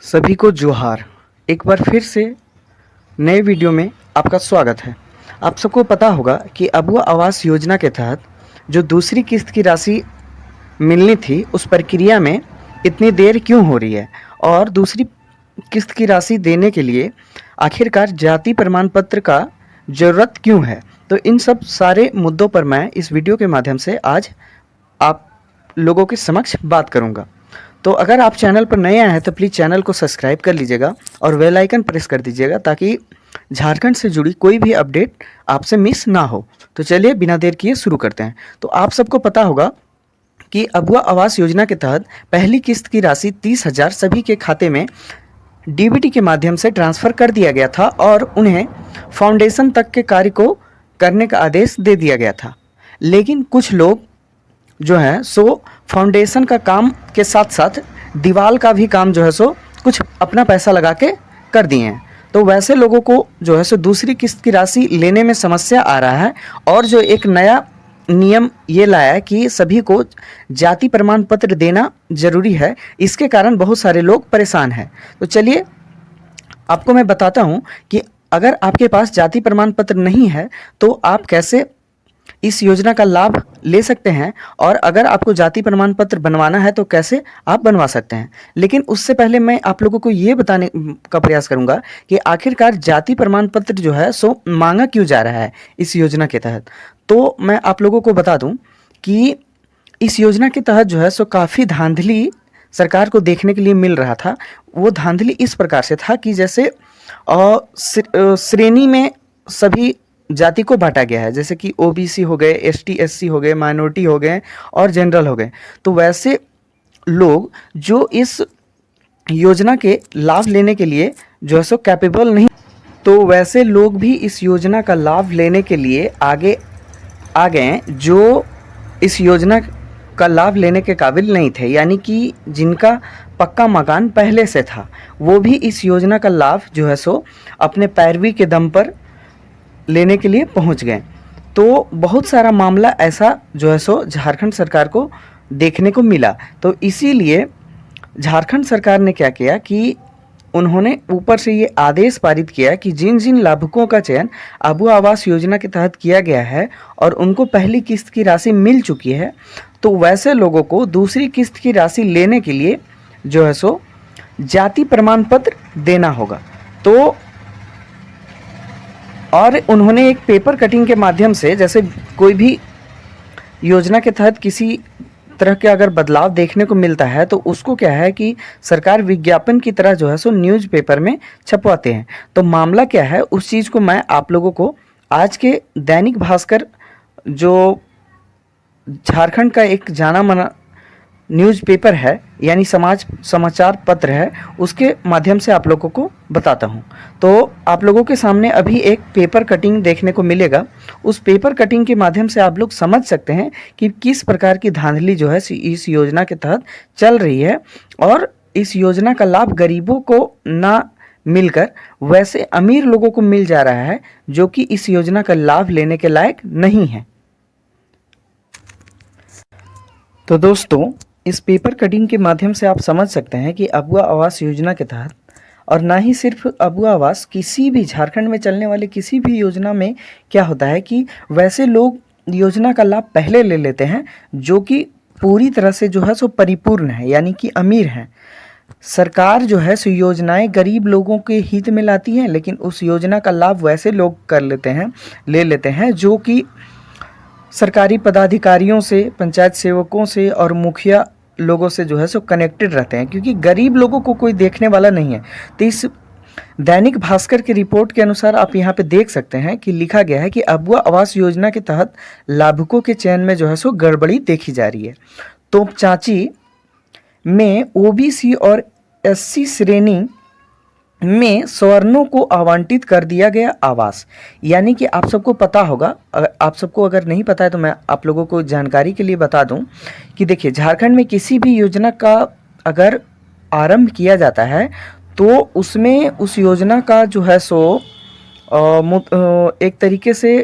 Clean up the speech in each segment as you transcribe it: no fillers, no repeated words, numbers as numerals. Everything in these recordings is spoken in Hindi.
सभी को जोहार। एक बार फिर से नए वीडियो में आपका स्वागत है। आप सबको पता होगा कि अबुआ आवास योजना के तहत जो दूसरी किस्त की राशि मिलनी थी, उस प्रक्रिया में इतनी देर क्यों हो रही है और दूसरी किस्त की राशि देने के लिए आखिरकार जाति प्रमाण पत्र का ज़रूरत क्यों है। तो इन सब सारे मुद्दों पर मैं इस वीडियो के माध्यम से आज आप लोगों के समक्ष बात करूंगा। तो अगर आप चैनल पर नए आए हैं तो प्लीज़ चैनल को सब्सक्राइब कर लीजिएगा और बेल आइकन प्रेस कर दीजिएगा ताकि झारखंड से जुड़ी कोई भी अपडेट आपसे मिस ना हो। तो चलिए बिना देर किए शुरू करते हैं। तो आप सबको पता होगा कि अबुआ आवास योजना के तहत पहली किस्त की राशि 30,000 सभी के खाते में डीबीटी के माध्यम से ट्रांसफ़र कर दिया गया था और उन्हें फाउंडेशन तक के कार्य को करने का आदेश दे दिया गया था। लेकिन कुछ लोग जो है सो फाउंडेशन का काम के साथ साथ दीवार का भी काम जो है सो कुछ अपना पैसा लगा के कर दिए हैं। तो वैसे लोगों को जो है सो दूसरी किस्त की राशि लेने में समस्या आ रहा है और जो एक नया नियम ये लाया है कि सभी को जाति प्रमाण पत्र देना ज़रूरी है। इसके कारण बहुत सारे लोग परेशान हैं। तो चलिए आपको मैं बताता हूँ कि अगर आपके पास जाति प्रमाण पत्र नहीं है तो आप कैसे इस योजना का लाभ ले सकते हैं और अगर आपको जाति प्रमाण पत्र बनवाना है तो कैसे आप बनवा सकते हैं। लेकिन उससे पहले मैं आप लोगों को ये बताने का प्रयास करूंगा कि आखिरकार जाति प्रमाण पत्र जो है सो मांगा क्यों जा रहा है इस योजना के तहत। तो मैं आप लोगों को बता दूं कि इस योजना के तहत जो है सो काफ़ी धांधली सरकार को देखने के लिए मिल रहा था। वो धांधली इस प्रकार से था कि जैसे श्रेणी में सभी जाति को बांटा गया है, जैसे कि ओबीसी हो गए, एसटी एससी हो गए, माइनॉरिटी हो गए और जनरल हो गए। तो वैसे लोग जो इस योजना के लाभ लेने के लिए जो है सो कैपेबल नहीं, तो वैसे लोग भी इस योजना का लाभ लेने के लिए आगे आ गए जो इस योजना का लाभ लेने के काबिल नहीं थे, यानी कि जिनका पक्का मकान पहले से था वो भी इस योजना का लाभ जो है सो अपने पैरवी के दम पर लेने के लिए पहुंच गए। तो बहुत सारा मामला ऐसा जो है सो झारखंड सरकार को देखने को मिला। तो इसीलिए झारखंड सरकार ने क्या किया कि उन्होंने ऊपर से ये आदेश पारित किया कि जिन जिन लाभुकों का चयन अबुआ आवास योजना के तहत किया गया है और उनको पहली किस्त की राशि मिल चुकी है, तो वैसे लोगों को दूसरी किस्त की राशि लेने के लिए जो है सो जाति प्रमाण पत्र देना होगा। तो और उन्होंने एक पेपर कटिंग के माध्यम से, जैसे कोई भी योजना के तहत किसी तरह के अगर बदलाव देखने को मिलता है तो उसको क्या है कि सरकार विज्ञापन की तरह जो है सो न्यूज़पेपर में छपवाते हैं। तो मामला क्या है उस चीज़ को मैं आप लोगों को आज के दैनिक भास्कर, जो झारखंड का एक जाना माना न्यूज़पेपर है यानी समाचार पत्र है, उसके माध्यम से आप लोगों को बताता हूँ। तो आप लोगों के सामने अभी एक पेपर कटिंग देखने को मिलेगा। उस पेपर कटिंग के माध्यम से आप लोग समझ सकते हैं कि किस प्रकार की धांधली जो है इस योजना के तहत चल रही है और इस योजना का लाभ गरीबों को ना मिलकर वैसे अमीर लोगों को मिल जा रहा है जो कि इस योजना का लाभ लेने के लायक नहीं है। तो दोस्तों, इस पेपर कटिंग के माध्यम से आप समझ सकते हैं कि अबुआ आवास योजना के तहत, और ना ही सिर्फ अबुआ आवास, किसी भी झारखंड में चलने वाले किसी भी योजना में क्या होता है कि वैसे लोग योजना का लाभ पहले ले लेते हैं जो कि पूरी तरह से जो है सो परिपूर्ण है, यानी कि अमीर हैं। सरकार जो है सो योजनाएं गरीब लोगों के हित में लाती हैं, लेकिन उस योजना का लाभ वैसे लोग ले लेते हैं जो कि सरकारी पदाधिकारियों से, पंचायत सेवकों से और मुखिया लोगों से जो है सो कनेक्टेड रहते हैं, क्योंकि गरीब लोगों को कोई देखने वाला नहीं है। तो इस दैनिक भास्कर की रिपोर्ट के अनुसार आप यहाँ पे देख सकते हैं कि लिखा गया है कि अबुआ आवास योजना के तहत लाभुकों के चयन में जो है सो गड़बड़ी देखी जा रही है। तो चाची में ओबीसी और एससी श्रेणी में सवर्णों को आवंटित कर दिया गया आवास, यानी कि आप सबको पता होगा, आप सबको अगर नहीं पता है तो मैं आप लोगों को जानकारी के लिए बता दूं कि देखिए, झारखंड में किसी भी योजना का अगर आरंभ किया जाता है तो उसमें उस योजना का जो है सो एक तरीके से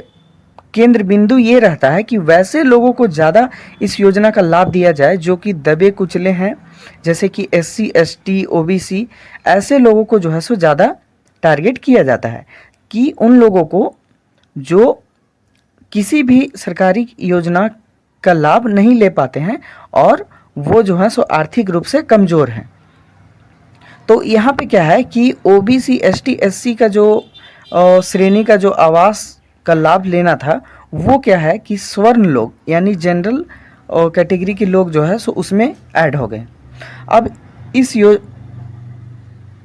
केंद्र बिंदु ये रहता है कि वैसे लोगों को ज़्यादा इस योजना का लाभ दिया जाए जो कि दबे कुचले हैं, जैसे कि SC ST OBC, ऐसे लोगों को जो है सो ज़्यादा टारगेट किया जाता है कि उन लोगों को जो किसी भी सरकारी योजना का लाभ नहीं ले पाते हैं और वो जो है सो आर्थिक रूप से कमज़ोर हैं। तो यहाँ पे क्या है कि OBC ST SC का जो श्रेणी का जो आवास का लाभ लेना था, वो क्या है कि स्वर्ण लोग यानी जनरल कैटेगरी के लोग जो है सो उसमें ऐड हो गए। अब इस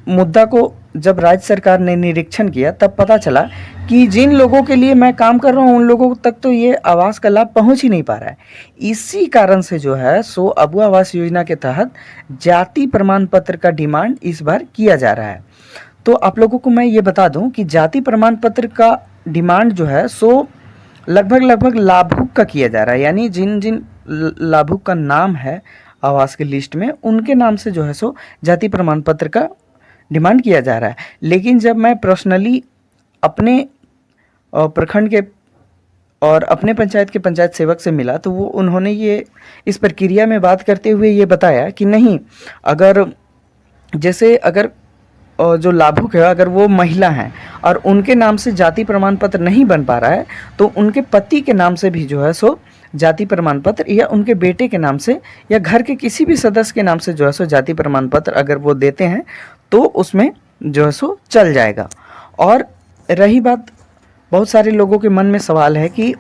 मुद्दा को जब राज्य सरकार ने निरीक्षण किया तब पता चला कि जिन लोगों के लिए मैं काम कर रहा हूँ उन लोगों तक तो ये आवास का लाभ पहुँच ही नहीं पा रहा है। इसी कारण से जो है सो अबुआ आवास योजना के तहत जाति प्रमाण पत्र का डिमांड इस बार किया जा रहा है। तो आप लोगों को मैं ये बता दूं कि जाति प्रमाण पत्र का डिमांड जो है सो लगभग लाभुक का किया जा रहा है, यानी जिन जिन लाभुक का नाम है आवास के लिस्ट में उनके नाम से जो है सो जाति प्रमाण पत्र का डिमांड किया जा रहा है। लेकिन जब मैं पर्सनली अपने प्रखंड के और अपने पंचायत के पंचायत सेवक से मिला तो वो उन्होंने ये इस प्रक्रिया में बात करते हुए ये बताया कि नहीं, अगर जैसे अगर जो लाभुक है अगर वो महिला हैं और उनके नाम से जाति प्रमाण पत्र नहीं बन पा रहा है तो उनके पति के नाम से भी जो है सो जाति प्रमाण पत्र, या उनके बेटे के नाम से या घर के किसी भी सदस्य के नाम से जो है सो जाति प्रमाण पत्र अगर वो देते हैं तो उसमें जो है सो चल जाएगा। और रही बात, बहुत सारे लोगों के मन में सवाल है कि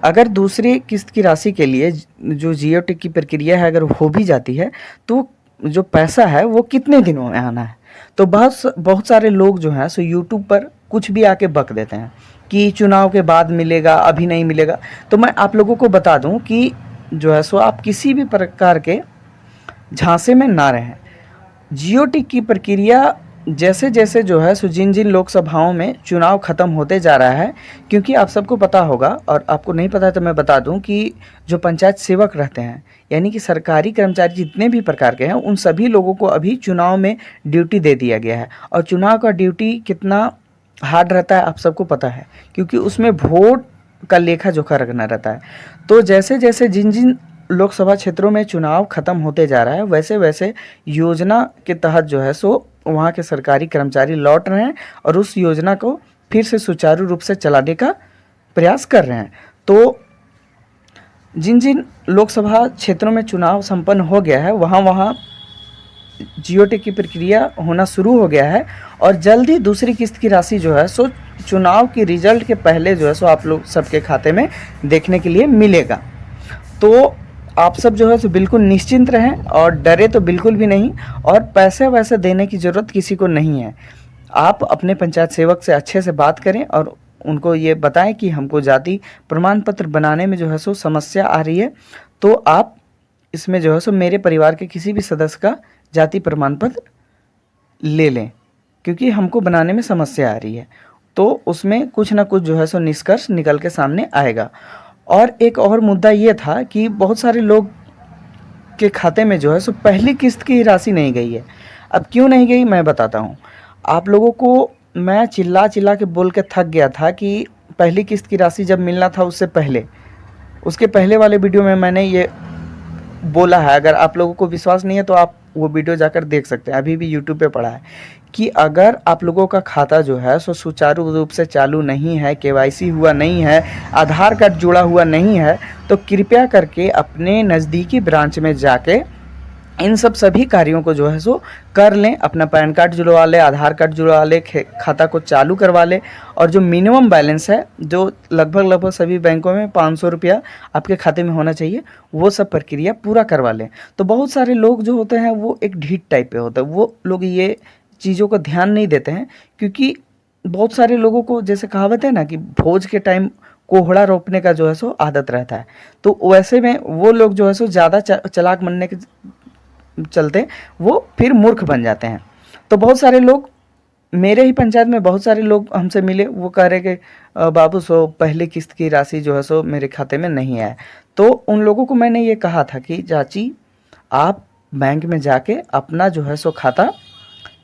अगर दूसरे किस्त की राशि के लिए जो GOT की प्रक्रिया है अगर हो भी जाती है तो जो पैसा है वो कितने दिनों में आना है। तो बहुत सारे लोग जो हैं सो यूट्यूब पर कुछ भी आके बक देते हैं कि चुनाव के बाद मिलेगा, अभी नहीं मिलेगा। तो मैं आप लोगों को बता दूं कि जो है सो आप किसी भी प्रकार के झांसे में ना रहें। GOT की प्रक्रिया जैसे जैसे जो है सो जिन जिन लोकसभाओं में चुनाव ख़त्म होते जा रहा है, क्योंकि आप सबको पता होगा और आपको नहीं पता है तो मैं बता दूं कि जो पंचायत सेवक रहते हैं यानी कि सरकारी कर्मचारी जितने भी प्रकार के हैं उन सभी लोगों को अभी चुनाव में ड्यूटी दे दिया गया है। और चुनाव का ड्यूटी कितना हार्ड रहता है आप सबको पता है, क्योंकि उसमें वोट का लेखा जोखा रखना रहता है। तो जैसे जैसे जिन जिन लोकसभा क्षेत्रों में चुनाव ख़त्म होते जा रहा है वैसे वैसे योजना के तहत जो है सो वहाँ के सरकारी कर्मचारी लौट रहे हैं और उस योजना को फिर से सुचारू रूप से चलाने का प्रयास कर रहे हैं। तो जिन जिन लोकसभा क्षेत्रों में चुनाव संपन्न हो गया है वहाँ GOT की प्रक्रिया होना शुरू हो गया है और जल्द ही दूसरी किस्त की राशि जो है सो चुनाव की रिजल्ट के पहले जो है सो आप लोग सबके खाते में देखने के लिए मिलेगा। तो आप सब जो है सो बिल्कुल निश्चिंत रहें और डरे तो बिल्कुल भी नहीं, और पैसे वैसे देने की ज़रूरत किसी को नहीं है। आप अपने पंचायत सेवक से अच्छे से बात करें और उनको ये बताएं कि हमको जाति प्रमाण पत्र बनाने में जो है सो समस्या आ रही है, तो आप इसमें जो है सो मेरे परिवार के किसी भी सदस्य का जाति प्रमाण पत्र ले लें, क्योंकि हमको बनाने में समस्या आ रही है। तो उसमें कुछ ना कुछ जो है सो निष्कर्ष निकल के सामने आएगा। और एक और मुद्दा ये था कि बहुत सारे लोग के खाते में जो है सो पहली किस्त की राशि नहीं गई है। अब क्यों नहीं गई मैं बताता हूँ आप लोगों को। मैं चिल्ला चिल्ला के बोल के थक गया था कि पहली किस्त की राशि जब मिलना था उससे पहले, उसके पहले वाले वीडियो में मैंने ये बोला है। अगर आप लोगों को विश्वास नहीं है तो आप वो वीडियो जाकर देख सकते हैं, अभी भी यूट्यूब पे पड़ा है कि अगर आप लोगों का खाता जो है सो सुचारू रूप से चालू नहीं है, KYC हुआ नहीं है, आधार कार्ड जुड़ा हुआ नहीं है, तो कृपया करके अपने नज़दीकी ब्रांच में जाके इन सभी कार्यों को जो है सो कर लें। अपना पैन कार्ड जुड़वा लें, आधार कार्ड जुड़वा लें, खाता को चालू करवा लें। और जो मिनिमम बैलेंस है जो लगभग सभी बैंकों में 500 रुपया आपके खाते में होना चाहिए, वो सब प्रक्रिया पूरा करवा लें। तो बहुत सारे लोग जो होते हैं वो एक ढीठ टाइप पे होते हैं, वो लोग ये चीज़ों को ध्यान नहीं देते हैं, क्योंकि बहुत सारे लोगों को जैसे कहावत है ना कि भोज के टाइम कोहड़ा रोपने का जो है सो आदत रहता है। तो वैसे में वो लोग जो है सो ज़्यादा चालाक बनने के चलते वो फिर मूर्ख बन जाते हैं। तो बहुत सारे लोग मेरे ही पंचायत में बहुत सारे लोग हमसे मिले, वो कह रहे कि बाबू सो पहली किस्त की राशि जो है सो मेरे खाते में नहीं आया। तो उन लोगों को मैंने ये कहा था कि चाची आप बैंक में जाके अपना जो है सो खाता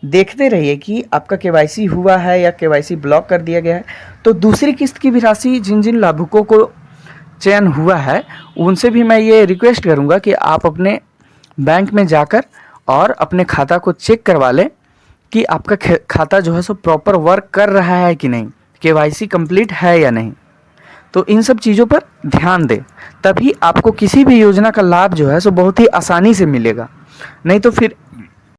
देखते रहिए कि आपका KYC हुआ है या KYC ब्लॉक कर दिया गया है। तो दूसरी किस्त की भी राशि जिन जिन लाभुकों को चयन हुआ है उनसे भी मैं ये रिक्वेस्ट करूँगा कि आप अपने बैंक में जाकर और अपने खाता को चेक करवा लें कि आपका खाता जो है सो प्रॉपर वर्क कर रहा है कि नहीं, केवाईसी कंप्लीट है या नहीं। तो इन सब चीज़ों पर ध्यान दें, तभी आपको किसी भी योजना का लाभ जो है सो बहुत ही आसानी से मिलेगा। नहीं तो फिर